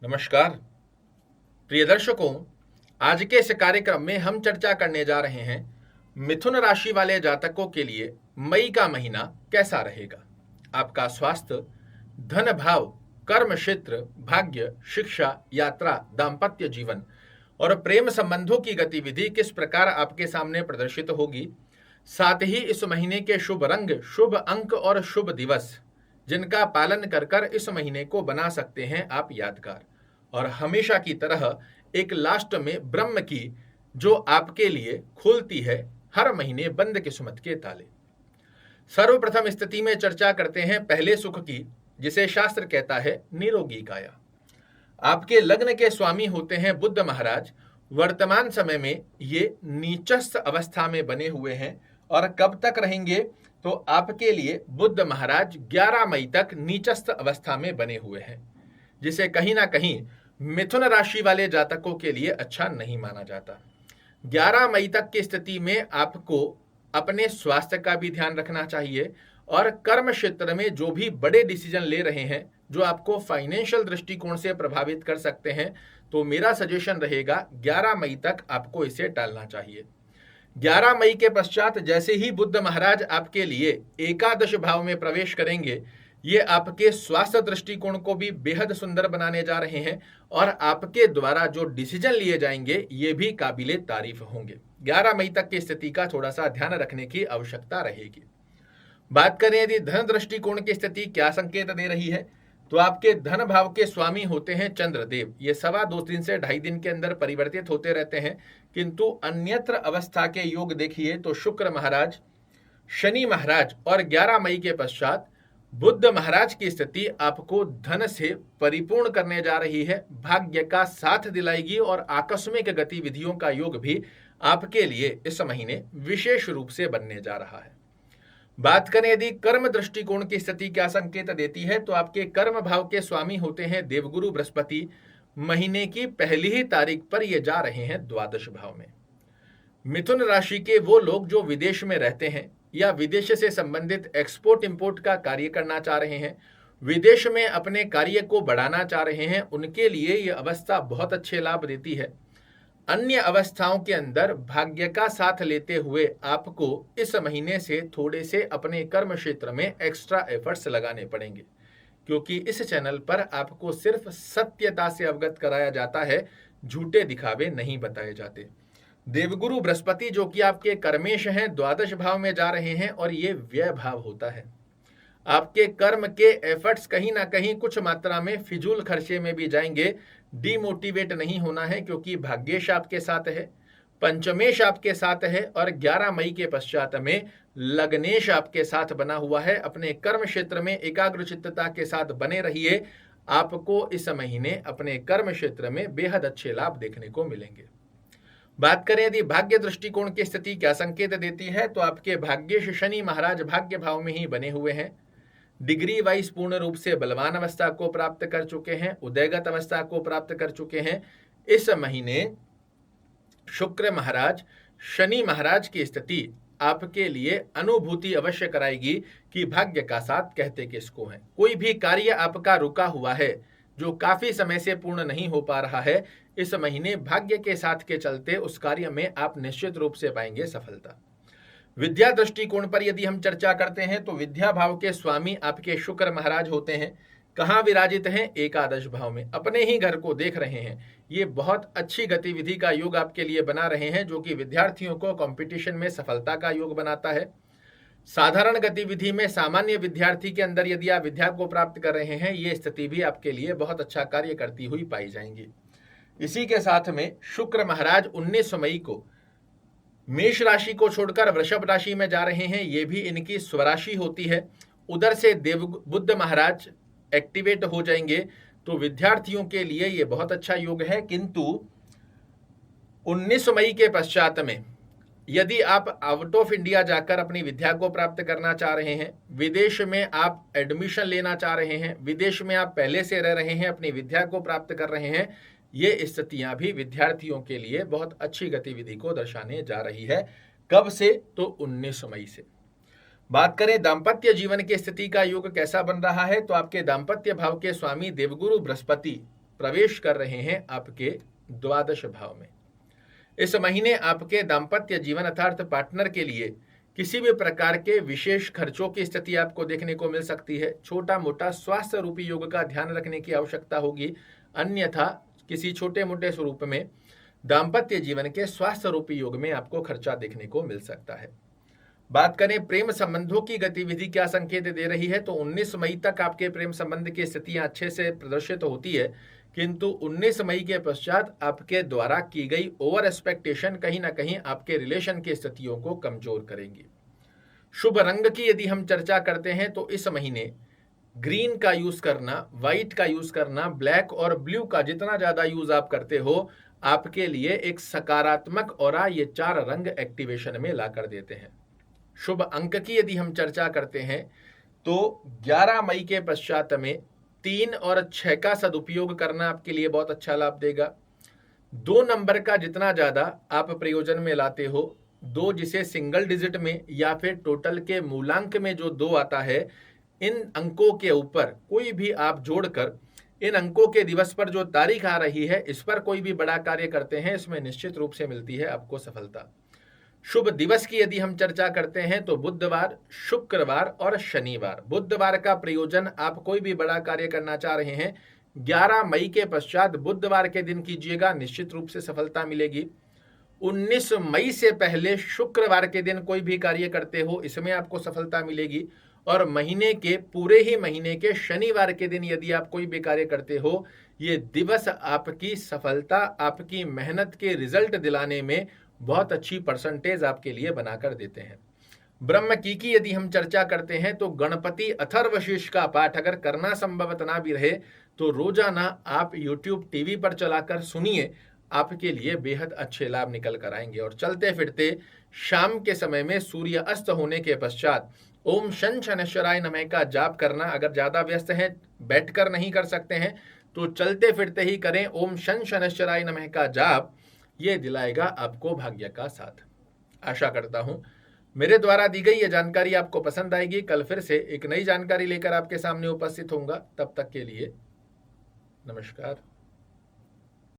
नमस्कार प्रिय दर्शकों। आज के इस कार्यक्रम में हम चर्चा करने जा रहे हैं मिथुन राशि वाले जातकों के लिए मई का महीना कैसा रहेगा। आपका स्वास्थ्य, धन भाव, कर्म क्षेत्र, भाग्य, शिक्षा, यात्रा, दाम्पत्य जीवन और प्रेम संबंधों की गतिविधि किस प्रकार आपके सामने प्रदर्शित होगी। साथ ही इस महीने के शुभ रंग, शुभ अंक और शुभ दिवस जिनका पालन कर कर इस महीने को बना सकते हैं आप यादगार। और हमेशा की तरह एक लास्ट में ब्रह्म की, जो आपके लिए खुलती है हर महीने बंद किस्मत के ताले। सर्वप्रथम स्थिति में चर्चा करते हैं पहले सुख की, जिसे शास्त्र कहता है निरोगी काया। आपके लग्न के स्वामी होते हैं बुध महाराज। वर्तमान समय में ये नीचस्थ अवस्था में बने हुए हैं और कब तक रहेंगे तो आपके लिए बुध महाराज 11 मई तक नीचस्थ अवस्था में बने हुए हैं, जिसे कहीं ना कहीं मिथुन राशि वाले जातकों के लिए अच्छा नहीं माना जाता। 11 मई तक की स्थिति में आपको अपने स्वास्थ्य का भी ध्यान रखना चाहिए और कर्म क्षेत्र में जो भी बड़े डिसीजन ले रहे हैं जो आपको फाइनेंशियल दृष्टिकोण से प्रभावित कर सकते हैं, तो मेरा सजेशन रहेगा 11 मई तक आपको इसे टालना चाहिए। 11 मई के पश्चात जैसे ही बुध महाराज आपके लिए एकादश भाव में प्रवेश करेंगे, ये आपके स्वास्थ्य दृष्टिकोण को भी बेहद सुंदर बनाने जा रहे हैं और आपके द्वारा जो डिसीजन लिए जाएंगे ये भी काबिले तारीफ होंगे। 11 मई तक की स्थिति का थोड़ा सा ध्यान रखने की आवश्यकता रहेगी। बात करें यदि धन दृष्टिकोण की स्थिति क्या संकेत दे रही है, तो आपके धन भाव के स्वामी होते हैं चंद्रदेव। ये 2.25 दिन से 2.5 दिन के अंदर परिवर्तित होते रहते हैं, किंतु अन्यत्र अवस्था के योग देखिए तो शुक्र महाराज, शनि महाराज और 11 मई के पश्चात बुध महाराज की स्थिति आपको धन से परिपूर्ण करने जा रही है, भाग्य का साथ दिलाएगी और आकस्मिक गतिविधियों का योग भी आपके लिए इस महीने विशेष रूप से बनने जा रहा है। बात करें यदि कर्म दृष्टिकोण की स्थिति क्या संकेत देती है, तो आपके कर्म भाव के स्वामी होते हैं देवगुरु बृहस्पति। महीने की पहली ही तारीख पर ये जा रहे हैं द्वादश भाव में। मिथुन राशि के वो लोग जो विदेश में रहते हैं या विदेश से संबंधित एक्सपोर्ट इंपोर्ट का कार्य करना चाह रहे हैं, विदेश में अपने कार्य को बढ़ाना चाह रहे हैं, उनके लिए यह अवस्था बहुत अच्छे लाभ देती है। अन्य अवस्थाओं के अंदर भाग्य का साथ लेते हुए आपको इस महीने से थोड़े से अपने कर्म क्षेत्र में एक्स्ट्रा एफर्ट्स लगाने पड़ेंगे, क्योंकि इस चैनल पर आपको सिर्फ सत्यता से अवगत कराया जाता है, झूठे दिखावे नहीं बताए जाते। देवगुरु बृहस्पति जो कि आपके कर्मेश हैं, द्वादश भाव में जा रहे हैं और ये व्यय भाव होता है। आपके कर्म के एफर्ट्स कहीं ना कहीं कुछ मात्रा में फिजूल खर्चे में भी जाएंगे। डीमोटिवेट नहीं होना है, क्योंकि भाग्येश आपके साथ है, पंचमेश आपके साथ है और 11 मई के पश्चात में लग्नेश आपके साथ बना हुआ है। अपने कर्म क्षेत्र में एकाग्रचित्तता के साथ बने रहिए, आपको इस महीने अपने कर्म क्षेत्र में बेहद अच्छे लाभ देखने को मिलेंगे। बात करें यदि भाग्य दृष्टिकोण की स्थिति क्या संकेत देती है, तो आपके भाग्येश शनि महाराज भाग्य भाव में ही बने हुए हैं। डिग्री वाइज पूर्ण रूप से बलवान अवस्था को प्राप्त कर चुके हैं, उदयगत अवस्था को प्राप्त कर चुके हैं। इस महीने शुक्र महाराज, शनि महाराज की स्थिति आपके लिए अनुभूति अवश्य कराएगी कि भाग्य का साथ कहते किसको है। कोई भी कार्य आपका रुका हुआ है जो काफी समय से पूर्ण नहीं हो पा रहा है, इस महीने भाग्य के साथ के चलते उस कार्य में आप निश्चित रूप से पाएंगे सफलता। विद्या दृष्टिकोण पर यदि हम चर्चा करते हैं, तो विद्या भाव के स्वामी आपके शुक्र महाराज होते हैं। कहाँ विराजित हैं? एकादश भाव में, अपने ही घर को देख रहे हैं। ये बहुत अच्छी गतिविधि का योग आपके लिए बना रहे हैं, जो कि विद्यार्थियों को कंपटीशन में सफलता का योग बनाता है। साधारण गतिविधि में सामान्य विद्यार्थी के अंदर यदि आप विद्या को प्राप्त कर रहे हैं, ये स्थिति भी आपके लिए बहुत अच्छा कार्य करती हुई पाई जाएंगी। इसी के साथ में शुक्र महाराज 19 मई को मेष राशि को छोड़कर वृषभ राशि में जा रहे हैं। ये भी इनकी स्वराशि होती है। उधर से देव बुध महाराज एक्टिवेट हो जाएंगे, तो विद्यार्थियों के लिए ये बहुत अच्छा योग है। किंतु 19 मई के पश्चात में यदि आप आउट ऑफ इंडिया जाकर अपनी विद्या को प्राप्त करना चाह रहे हैं, विदेश में आप एडमिशन लेना चाह रहे हैं, विदेश में आप पहले से रह रहे हैं, अपनी विद्या को प्राप्त कर रहे हैं, ये स्थितियां भी विद्यार्थियों के लिए बहुत अच्छी गतिविधि को दर्शाने जा रही है। कब से? तो 19 मई से। बात करें दाम्पत्य जीवन की स्थिति का योग कैसा बन रहा है, तो आपके दाम्पत्य भाव के स्वामी देवगुरु बृहस्पति प्रवेश कर रहे हैं आपके द्वादश भाव में। इस महीने आपके दाम्पत्य जीवन अर्थात पार्टनर के लिए किसी भी प्रकार के विशेष खर्चों की स्थिति आपको देखने को मिल सकती है। छोटा मोटा स्वास्थ्य रूपी योग का ध्यान रखने की आवश्यकता होगी, अन्यथा किसी छोटे मोटे स्वरूप में दाम्पत्य जीवन के स्वास्थ्य रूपी योग में आपको खर्चा देखने को मिल सकता है। बात करें प्रेम संबंधों की गतिविधि क्या संकेत दे रही है, तो 19 मई तक आपके प्रेम संबंध की स्थितियां अच्छे से प्रदर्शित होती है, किंतु 19 मई के पश्चात आपके द्वारा की गई ओवर एक्सपेक्टेशन कहीं ना कहीं आपके रिलेशन की स्थितियों को कमजोर करेंगी। शुभ रंग की यदि हम चर्चा करते हैं तो इस महीने ग्रीन का यूज करना, व्हाइट का यूज करना, ब्लैक और ब्लू का जितना ज्यादा यूज आप करते हो आपके लिए एक सकारात्मक ऑरा ये 4 रंग एक्टिवेशन में ला कर देते हैं। शुभ अंक की यदि हम चर्चा करते हैं तो 11 मई के पश्चात में 3 और 6 का सदुपयोग करना आपके लिए बहुत अच्छा लाभ देगा। 2 नंबर का जितना ज्यादा आप प्रयोजन में लाते हो, 2 जिसे सिंगल डिजिट में या फिर टोटल के मूलांक में जो 2 आता है, इन अंकों के ऊपर कोई भी आप जोड़कर इन अंकों के दिवस पर जो तारीख आ रही है इस पर कोई भी बड़ा कार्य करते हैं, इसमें निश्चित रूप से मिलती है आपको सफलता। शुभ दिवस की यदि हम चर्चा करते हैं तो बुधवार, शुक्रवार और शनिवार। बुधवार का प्रयोजन आप कोई भी बड़ा कार्य करना चाह रहे हैं 11 मई के पश्चात बुधवार के दिन कीजिएगा, निश्चित रूप से सफलता मिलेगी। 19 मई से पहले शुक्रवार के दिन कोई भी कार्य करते हो इसमें आपको सफलता मिलेगी, और महीने के पूरे ही महीने के शनिवार के दिन यदि आप कोई भी कार्य करते हो ये दिवस आपकी सफलता, आपकी मेहनत के रिजल्ट दिलाने में बहुत अच्छी परसेंटेज आपके लिए बनाकर देते हैं। ब्रह्म की यदि हम चर्चा करते हैं तो गणपति अथर्वशीर्ष का पाठ अगर करना संभवत ना भी रहे तो रोजाना आप YouTube टीवी पर चलाकर सुनिए, आपके लिए बेहद अच्छे लाभ निकल कर आएंगे। और चलते फिरते शाम के समय में सूर्य अस्त होने के पश्चात ओम शन शनैश्वराय नमः का जाप करना, अगर ज्यादा व्यस्त हैं बैठकर नहीं कर सकते हैं तो चलते फिरते ही करें ओम शन शनैश्वराय नमः का जाप, ये दिलाएगा आपको भाग्य का साथ। आशा करता हूं मेरे द्वारा दी गई ये जानकारी आपको पसंद आएगी। कल फिर से एक नई जानकारी लेकर आपके सामने उपस्थित होऊंगा, तब तक के लिए नमस्कार।